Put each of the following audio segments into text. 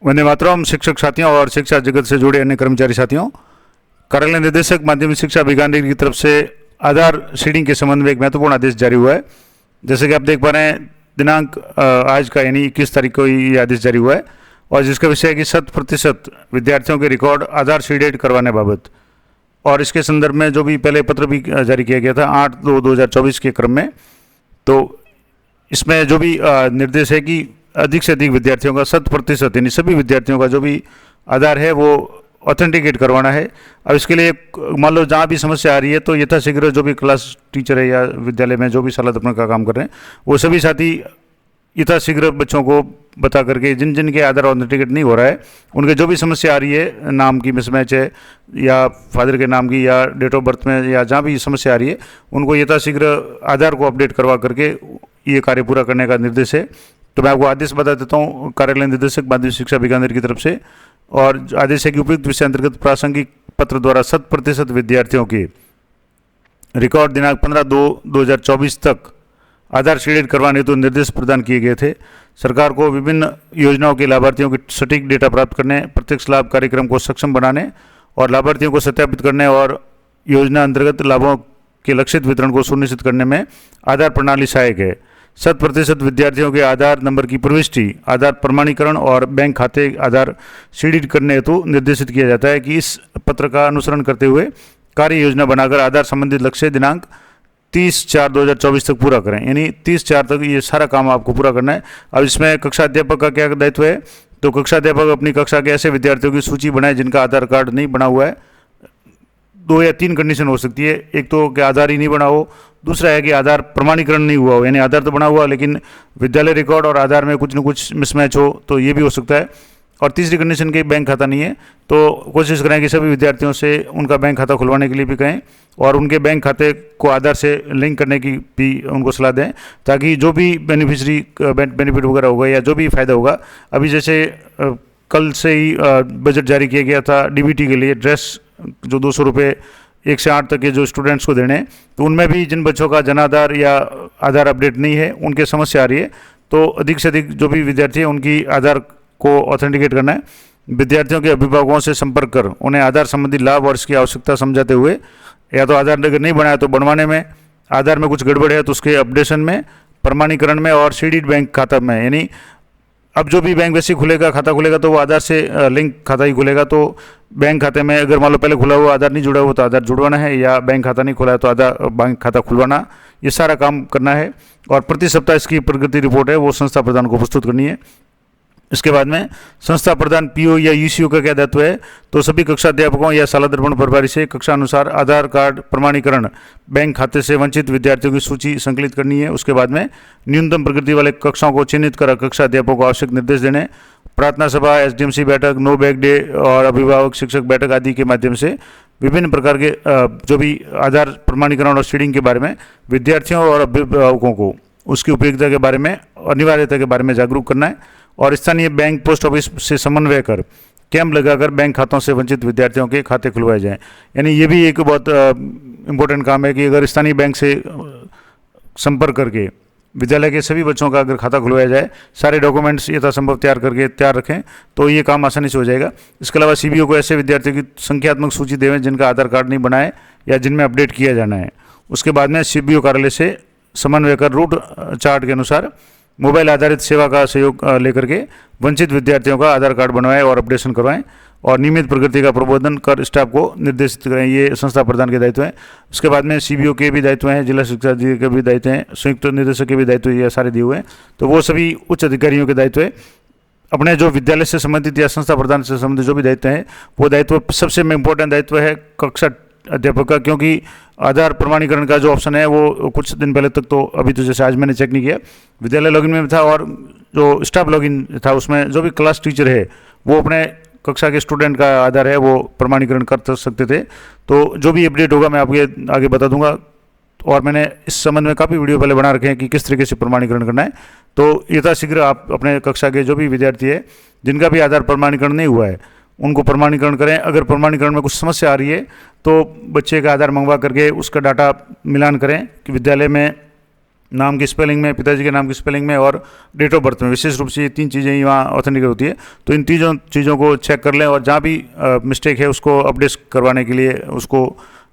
वंदे मातरम। शिक्षक साथियों और शिक्षा जगत से जुड़े अन्य कर्मचारी साथियों, कार्यालय निदेशक माध्यमिक शिक्षा बीकानेर की तरफ से आधार सीडिंग के संबंध में एक महत्वपूर्ण आदेश जारी हुआ है। जैसे कि आप देख पा रहे हैं, दिनांक आज का यानी 21 तारीख को ये आदेश जारी हुआ है और जिसका विषय है कि 100% विद्यार्थियों के रिकॉर्ड आधार सीडेड करवाने बाबत। और इसके संदर्भ में जो भी पहले पत्र भी जारी किया गया था 8/2/2024 के क्रम में, तो इसमें जो भी निर्देश है कि अधिक से अधिक विद्यार्थियों का 100% यानी सभी विद्यार्थियों का जो भी आधार है वो ऑथेंटिकेट करवाना है। अब इसके लिए मान लो जहाँ भी समस्या आ रही है तो यथाशीघ्र जो भी क्लास टीचर है या विद्यालय में जो भी शालाध्यापन का काम कर रहे हैं वो सभी साथी यथाशीघ्र बच्चों को बता करके जिन जिन के आधार ऑथेंटिकेट नहीं हो रहा है उनके जो भी समस्या आ रही है, नाम की मिसमैच है या फादर के नाम की या डेट ऑफ बर्थ में या जहाँ भी समस्या आ रही है, उनको यथाशीघ्र आधार को अपडेट करवा करके ये कार्य पूरा करने का निर्देश है। तो मैं आपको आदेश बता देता हूँ कार्यालय निदेशक माध्यमिक शिक्षा बीकानेर की तरफ से। और आदेश है कि उपयुक्त विषय अंतर्गत प्रासंगिक पत्र द्वारा 100% विद्यार्थियों के रिकॉर्ड दिनांक 15/2/2024 तक आधार सीडेड करवाने हेतु निर्देश प्रदान किए गए थे। सरकार को विभिन्न योजनाओं के लाभार्थियों के सटीक डेटा प्राप्त करने, प्रत्यक्ष लाभ कार्यक्रम को सक्षम बनाने और लाभार्थियों को सत्यापित करने और योजना अंतर्गत लाभों के लक्षित वितरण को सुनिश्चित करने में आधार प्रणाली सहायक है। 100% विद्यार्थियों के आधार नंबर की प्रविष्टि, आधार प्रमाणीकरण और बैंक खाते आधार सीडिड करने हेतु निर्देशित किया जाता है कि इस पत्र का अनुसरण करते हुए कार्य योजना बनाकर आधार संबंधित लक्ष्य दिनांक 30/4/2024 तक पूरा करें। यानी 30/4 तक ये सारा काम आपको पूरा करना है। अब इसमें कक्षा अध्यापक का क्या दायित्व है, तो कक्षा अध्यापक अपनी कक्षा के ऐसे विद्यार्थियों की सूची बनाए जिनका आधार कार्ड नहीं बना हुआ है। 2 या 3 कंडीशन हो सकती है। एक तो कि आधार ही नहीं बना हो, दूसरा है कि आधार प्रमाणीकरण नहीं हुआ हो, यानी आधार तो बना हुआ लेकिन विद्यालय रिकॉर्ड और आधार में कुछ न कुछ मिसमैच हो, तो ये भी हो सकता है। और तीसरी कंडीशन के बैंक खाता नहीं है, तो कोशिश करें कि सभी विद्यार्थियों से उनका बैंक खाता खुलवाने के लिए भी कहें और उनके बैंक खाते को आधार से लिंक करने की भी उनको सलाह दें, ताकि जो भी बेनिफिशरी बेनिफिट वगैरह होगा या जो भी फ़ायदा होगा। अभी जैसे कल से ही बजट जारी किया गया था डीबीटी के लिए, ड्रेस जो 200 रुपये 1 से 8 तक के जो स्टूडेंट्स को देने, तो उनमें भी जिन बच्चों का जनाधार या आधार अपडेट नहीं है उनके समस्या आ रही है, तो अधिक से अधिक जो भी विद्यार्थी है उनकी आधार को ऑथेंटिकेट करना है। विद्यार्थियों के अभिभावकों से संपर्क कर उन्हें आधार संबंधी लाभ और इसकी आवश्यकता समझाते हुए, या तो आधार अगर नहीं बनाया तो बनवाने में, आधार में कुछ गड़बड़ है तो उसके अपडेशन में, प्रमाणीकरण में और सीडिड बैंक खाता में, यानी अब जो भी बैंक वैसे खुलेगा, खाता खुलेगा तो वो आधार से लिंक खाता ही खुलेगा। तो बैंक खाते में अगर मान लो पहले खुला हुआ आधार नहीं जुड़ा हुआ तो आधार जुड़वाना है, या बैंक खाता नहीं खुला है तो आधार बैंक खाता खुलवाना, ये सारा काम करना है। और प्रति सप्ताह इसकी प्रगति रिपोर्ट है वो संस्था प्रधान को प्रस्तुत करनी है। इसके बाद में संस्था प्रधान पीओ या यूसीओ का क्या दायित्व है, तो सभी कक्षा अध्यापकों या शालाध्यापन प्रभारी से कक्षा अनुसार आधार कार्ड प्रमाणीकरण, बैंक खाते से वंचित विद्यार्थियों की सूची संकलित करनी है। उसके बाद में न्यूनतम प्रकृति वाले कक्षाओं को चिन्हित कर कक्षा अध्यापकों को आवश्यक निर्देश देने, प्रार्थना सभा, एसडीएमसी बैठक, नो बैग डे और अभिभावक शिक्षक बैठक आदि के माध्यम से विभिन्न प्रकार के जो भी आधार प्रमाणीकरण और सीडिंग के बारे में विद्यार्थियों और अभिभावकों को उसकी उपयोगिता के बारे में, अनिवार्यता के बारे में जागरूक करना है। और स्थानीय बैंक, पोस्ट ऑफिस से समन्वय कर कैंप लगाकर बैंक खातों से वंचित विद्यार्थियों के खाते खुलवाए जाएं। यानी ये भी एक बहुत इम्पोर्टेंट काम है कि अगर स्थानीय बैंक से संपर्क करके विद्यालय के सभी बच्चों का अगर खाता खुलवाया जाए, सारे डॉक्यूमेंट्स यथासंभव तैयार रखें तो ये काम आसानी से हो जाएगा। इसके अलावा सीबीओ को ऐसे विद्यार्थियों की संख्यात्मक सूची देवें जिनका आधार कार्ड नहीं बनाए या जिनमें अपडेट किया जाना है। उसके बाद में सीबीओ कार्यालय से समन्वय कर रूट चार्ट के अनुसार मोबाइल आधारित सेवा का सहयोग लेकर के वंचित विद्यार्थियों का आधार कार्ड बनवाएं और अपडेशन करवाएं और नियमित प्रगति का प्रबंधन कर स्टाफ को निर्देशित करें। ये संस्था प्रधान के दायित्व हैं। उसके बाद में सीबीओ के भी दायित्व हैं, जिला शिक्षा अधिकारी के भी दायित्व हैं, संयुक्त निदेशक के भी दायित्व ये सारे दिए हुए हैं। तो वो सभी उच्च अधिकारियों के दायित्व है। अपने जो विद्यालय से संबंधित या संस्था प्रधान से संबंधित जो भी दायित्व हैं वो दायित्व सबसे इम्पोर्टेंट दायित्व है कक्षा अध्यापक का, क्योंकि आधार प्रमाणीकरण का जो ऑप्शन है वो कुछ दिन पहले तक, तो अभी तो जैसे आज मैंने चेक नहीं किया, विद्यालय लॉगिन में था और जो स्टाफ लॉगिन था उसमें जो भी क्लास टीचर है वो अपने कक्षा के स्टूडेंट का आधार है वो प्रमाणीकरण कर सकते थे। तो जो भी अपडेट होगा मैं आपको आगे बता दूंगा। और मैंने इस संबंध में काफ़ी वीडियो पहले बना रखे हैं कि किस तरीके से प्रमाणीकरण करना है। तो यथाशीघ्र आप अपने कक्षा के जो भी विद्यार्थी है जिनका भी आधार प्रमाणीकरण नहीं हुआ है उनको प्रमाणीकरण करें। अगर प्रमाणीकरण में कुछ समस्या आ रही है तो बच्चे का आधार मंगवा करके उसका डाटा मिलान करें कि विद्यालय में नाम की स्पेलिंग में, पिताजी के नाम की स्पेलिंग में और डेट ऑफ बर्थ में, विशेष रूप से ये 3 चीज़ें ही वहाँ ऑथेंटिकेट होती है। तो इन तीनों चीज़ों को चेक कर लें और जहाँ भी मिस्टेक है उसको अपडेट करवाने के लिए उसको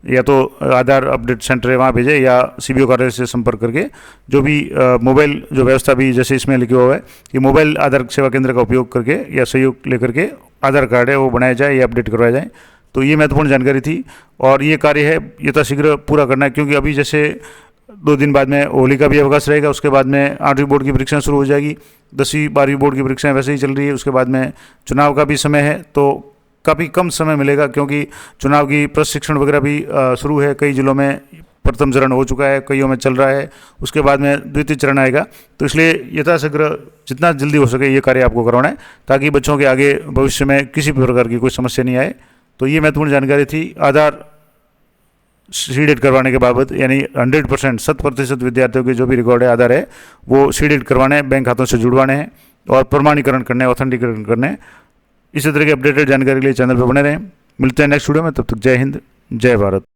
या तो आधार अपडेट सेंटर है वहाँ भेजें या CBO कार्यालय से संपर्क करके जो भी मोबाइल जो व्यवस्था भी जैसे इसमें लिखा हुआ है कि मोबाइल आधार सेवा केंद्र का उपयोग करके या सहयोग लेकर के आधार कार्ड है वो बनाया जाए या अपडेट करवाया जाए। तो ये महत्वपूर्ण जानकारी थी और ये कार्य है यथाशीघ्र पूरा करना है, क्योंकि अभी जैसे 2 दिन बाद में होली का भी अवकाश रहेगा, उसके बाद में 8वीं बोर्ड की परीक्षाएं शुरू हो जाएगी, 10वीं 12वीं बोर्ड की परीक्षाएं वैसे ही चल रही है, उसके बाद में चुनाव का भी समय है, तो काफ़ी कम समय मिलेगा क्योंकि चुनाव की प्रशिक्षण वगैरह भी शुरू है। कई जिलों में प्रथम चरण हो चुका है, कईयों में चल रहा है, उसके बाद में द्वितीय चरण आएगा। तो इसलिए यथाशीघ्र जितना जल्दी हो सके ये कार्य आपको करवाना है ताकि बच्चों के आगे भविष्य में किसी भी प्रकार की कोई समस्या नहीं आए। तो ये महत्वपूर्ण जानकारी थी आधार सीडेड करवाने के बाबत, यानी 100% 100% विद्यार्थियों के जो भी रिकॉर्ड है आधार है वो सीडेड करवाने हैं, बैंक खातों से जुड़वाने हैं और प्रमाणीकरण करने, ऑथेंटिकेशन करने। इसी तरह की अपडेटेड जानकारी के लिए चैनल पर बने रहें। मिलते हैं नेक्स्ट वीडियो में, तब तक जय हिंद, जय भारत।